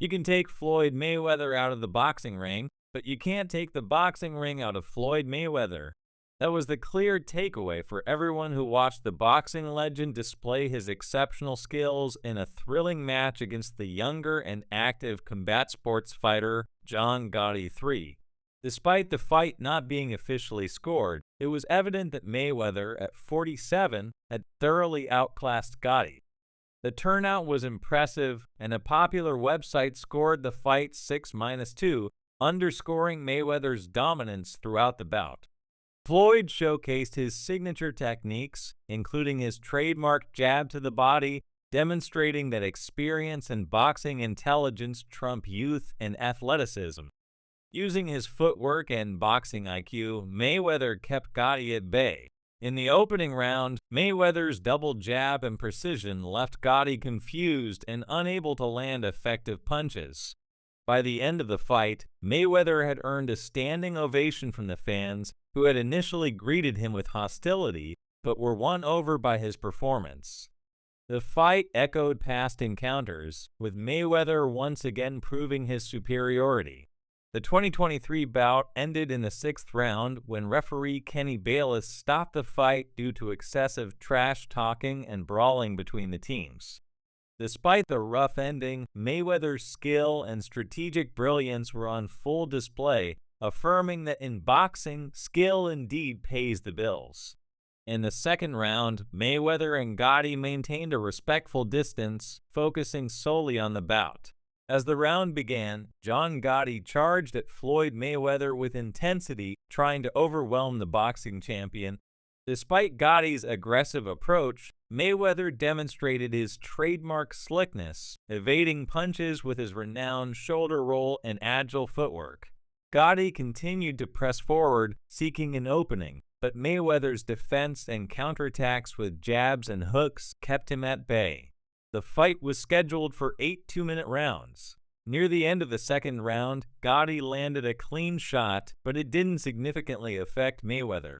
You can take Floyd Mayweather out of the boxing ring, but you can't take the boxing ring out of Floyd Mayweather. That was the clear takeaway for everyone who watched the boxing legend display his exceptional skills in a thrilling match against the younger and active combat sports fighter John Gotti III. Despite the fight not being officially scored, it was evident that Mayweather, at 47, had thoroughly outclassed Gotti. The turnout was impressive, and a popular website scored the fight 6-2, underscoring Mayweather's dominance throughout the bout. Floyd showcased his signature techniques, including his trademark jab to the body, demonstrating that experience and boxing intelligence trump youth and athleticism. Using his footwork and boxing IQ, Mayweather kept Gotti at bay. In the opening round, Mayweather's double jab and precision left Gotti confused and unable to land effective punches. By the end of the fight, Mayweather had earned a standing ovation from the fans, who had initially greeted him with hostility, but were won over by his performance. The fight echoed past encounters, with Mayweather once again proving his superiority. The 2023 bout ended in the 6th round when referee Kenny Bayless stopped the fight due to excessive trash-talking and brawling between the teams. Despite the rough ending, Mayweather's skill and strategic brilliance were on full display, affirming that in boxing, skill indeed pays the bills. In the 2nd round, Mayweather and Gotti maintained a respectful distance, focusing solely on the bout. As the round began, John Gotti charged at Floyd Mayweather with intensity, trying to overwhelm the boxing champion. Despite Gotti's aggressive approach, Mayweather demonstrated his trademark slickness, evading punches with his renowned shoulder roll and agile footwork. Gotti continued to press forward, seeking an opening, but Mayweather's defense and counterattacks with jabs and hooks kept him at bay. The fight was scheduled for 8 2-minute rounds. Near the end of the 2nd round, Gotti landed a clean shot, but it didn't significantly affect Mayweather.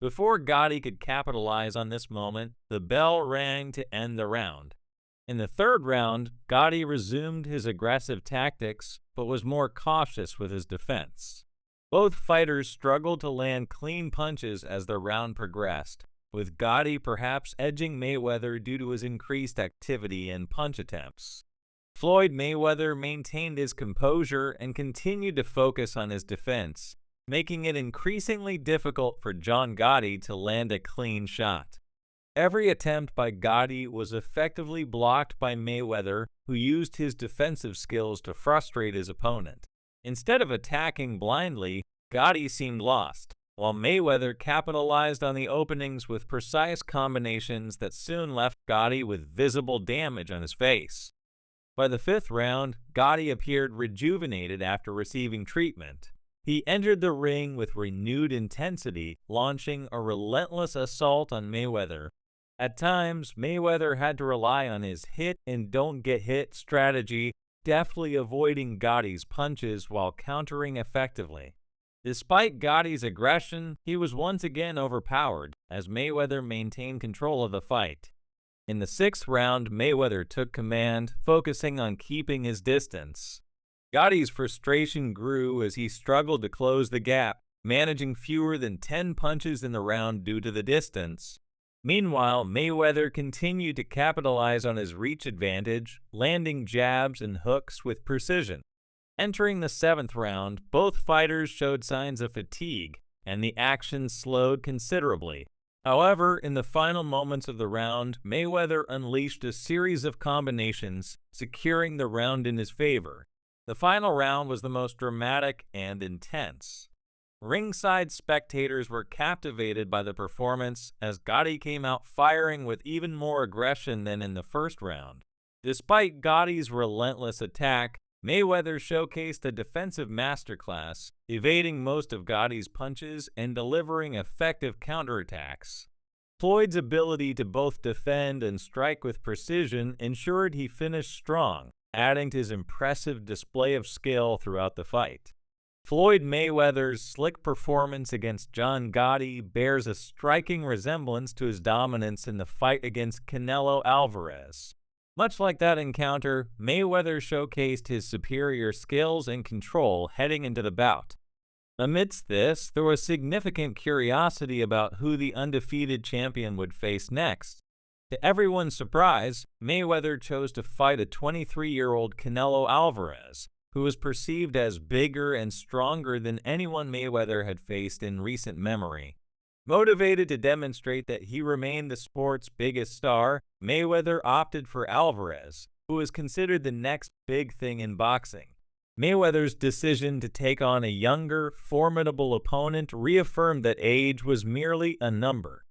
Before Gotti could capitalize on this moment, the bell rang to end the round. In the 3rd round, Gotti resumed his aggressive tactics, but was more cautious with his defense. Both fighters struggled to land clean punches as the round progressed, with Gotti perhaps edging Mayweather due to his increased activity and punch attempts. Floyd Mayweather maintained his composure and continued to focus on his defense, making it increasingly difficult for John Gotti to land a clean shot. Every attempt by Gotti was effectively blocked by Mayweather, who used his defensive skills to frustrate his opponent. Instead of attacking blindly, Gotti seemed lost, while Mayweather capitalized on the openings with precise combinations that soon left Gotti with visible damage on his face. By the 5th round, Gotti appeared rejuvenated after receiving treatment. He entered the ring with renewed intensity, launching a relentless assault on Mayweather. At times, Mayweather had to rely on his hit and don't get hit strategy, deftly avoiding Gotti's punches while countering effectively. Despite Gotti's aggression, he was once again overpowered, as Mayweather maintained control of the fight. In the 6th round, Mayweather took command, focusing on keeping his distance. Gotti's frustration grew as he struggled to close the gap, managing fewer than 10 punches in the round due to the distance. Meanwhile, Mayweather continued to capitalize on his reach advantage, landing jabs and hooks with precision. Entering the 7th round, both fighters showed signs of fatigue, and the action slowed considerably. However, in the final moments of the round, Mayweather unleashed a series of combinations, securing the round in his favor. The final round was the most dramatic and intense. Ringside spectators were captivated by the performance as Gotti came out firing with even more aggression than in the 1st round. Despite Gotti's relentless attack, Mayweather showcased a defensive masterclass, evading most of Gotti's punches and delivering effective counterattacks. Floyd's ability to both defend and strike with precision ensured he finished strong, adding to his impressive display of skill throughout the fight. Floyd Mayweather's slick performance against John Gotti bears a striking resemblance to his dominance in the fight against Canelo Alvarez. Much like that encounter, Mayweather showcased his superior skills and control heading into the bout. Amidst this, there was significant curiosity about who the undefeated champion would face next. To everyone's surprise, Mayweather chose to fight a 23-year-old Canelo Alvarez, who was perceived as bigger and stronger than anyone Mayweather had faced in recent memory. Motivated to demonstrate that he remained the sport's biggest star, Mayweather opted for Alvarez, who was considered the next big thing in boxing. Mayweather's decision to take on a younger, formidable opponent reaffirmed that age was merely a number.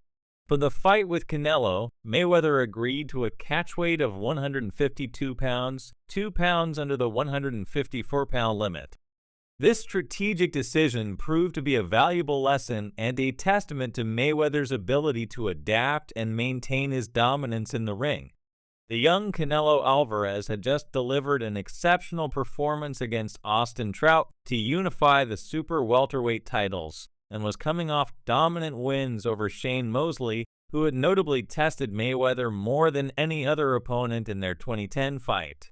For the fight with Canelo, Mayweather agreed to a catchweight of 152 pounds, 2 pounds under the 154-pound limit. This strategic decision proved to be a valuable lesson and a testament to Mayweather's ability to adapt and maintain his dominance in the ring. The young Canelo Alvarez had just delivered an exceptional performance against Austin Trout to unify the super welterweight titles, and was coming off dominant wins over Shane Mosley, who had notably tested Mayweather more than any other opponent in their 2010 fight.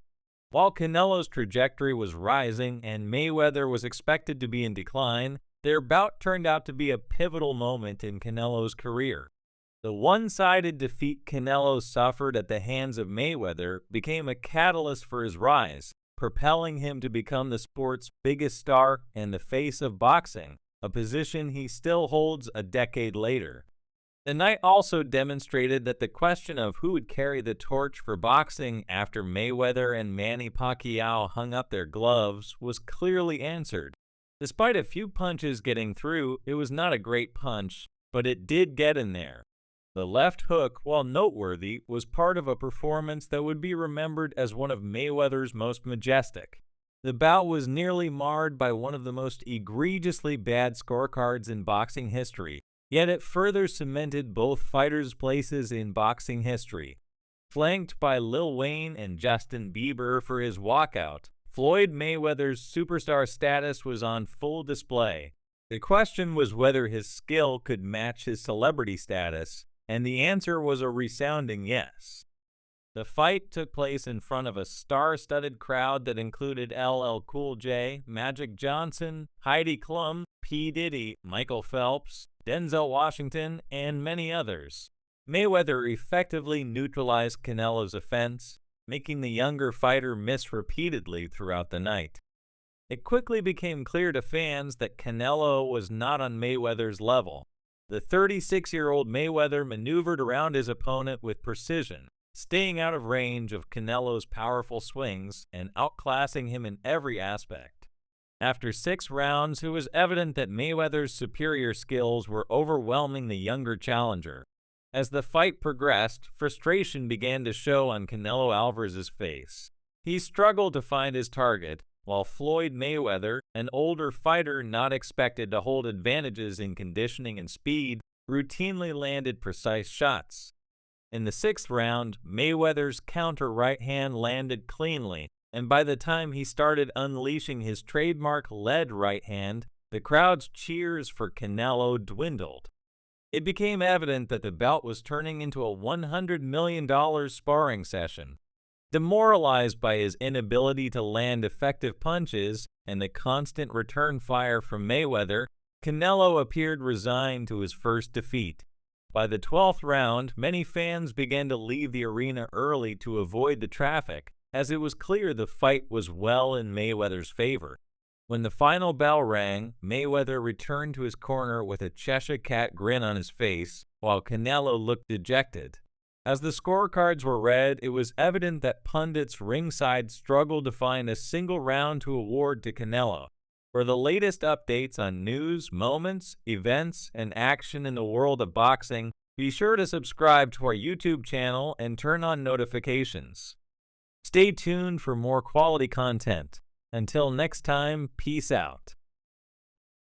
While Canelo's trajectory was rising and Mayweather was expected to be in decline, their bout turned out to be a pivotal moment in Canelo's career. The one-sided defeat Canelo suffered at the hands of Mayweather became a catalyst for his rise, propelling him to become the sport's biggest star and the face of boxing, a position he still holds a decade later. The night also demonstrated that the question of who would carry the torch for boxing after Mayweather and Manny Pacquiao hung up their gloves was clearly answered. Despite a few punches getting through, it was not a great punch, but it did get in there. The left hook, while noteworthy, was part of a performance that would be remembered as one of Mayweather's most majestic. The bout was nearly marred by one of the most egregiously bad scorecards in boxing history, yet it further cemented both fighters' places in boxing history. Flanked by Lil Wayne and Justin Bieber for his walkout, Floyd Mayweather's superstar status was on full display. The question was whether his skill could match his celebrity status, and the answer was a resounding yes. The fight took place in front of a star-studded crowd that included LL Cool J, Magic Johnson, Heidi Klum, P. Diddy, Michael Phelps, Denzel Washington, and many others. Mayweather effectively neutralized Canelo's offense, making the younger fighter miss repeatedly throughout the night. It quickly became clear to fans that Canelo was not on Mayweather's level. The 36-year-old Mayweather maneuvered around his opponent with precision, staying out of range of Canelo's powerful swings and outclassing him in every aspect. After 6 rounds, it was evident that Mayweather's superior skills were overwhelming the younger challenger. As the fight progressed, frustration began to show on Canelo Alvarez's face. He struggled to find his target, while Floyd Mayweather, an older fighter not expected to hold advantages in conditioning and speed, routinely landed precise shots. In the 6th round, Mayweather's counter right hand landed cleanly, and by the time he started unleashing his trademark lead right hand, the crowd's cheers for Canelo dwindled. It became evident that the bout was turning into a $100 million sparring session. Demoralized by his inability to land effective punches and the constant return fire from Mayweather, Canelo appeared resigned to his first defeat. By the 12th round, many fans began to leave the arena early to avoid the traffic, as it was clear the fight was well in Mayweather's favor. When the final bell rang, Mayweather returned to his corner with a Cheshire Cat grin on his face, while Canelo looked dejected. As the scorecards were read, it was evident that pundits ringside struggled to find a single round to award to Canelo. For the latest updates on news, moments, events, and action in the world of boxing, be sure to subscribe to our YouTube channel and turn on notifications. Stay tuned for more quality content. Until next time, peace out.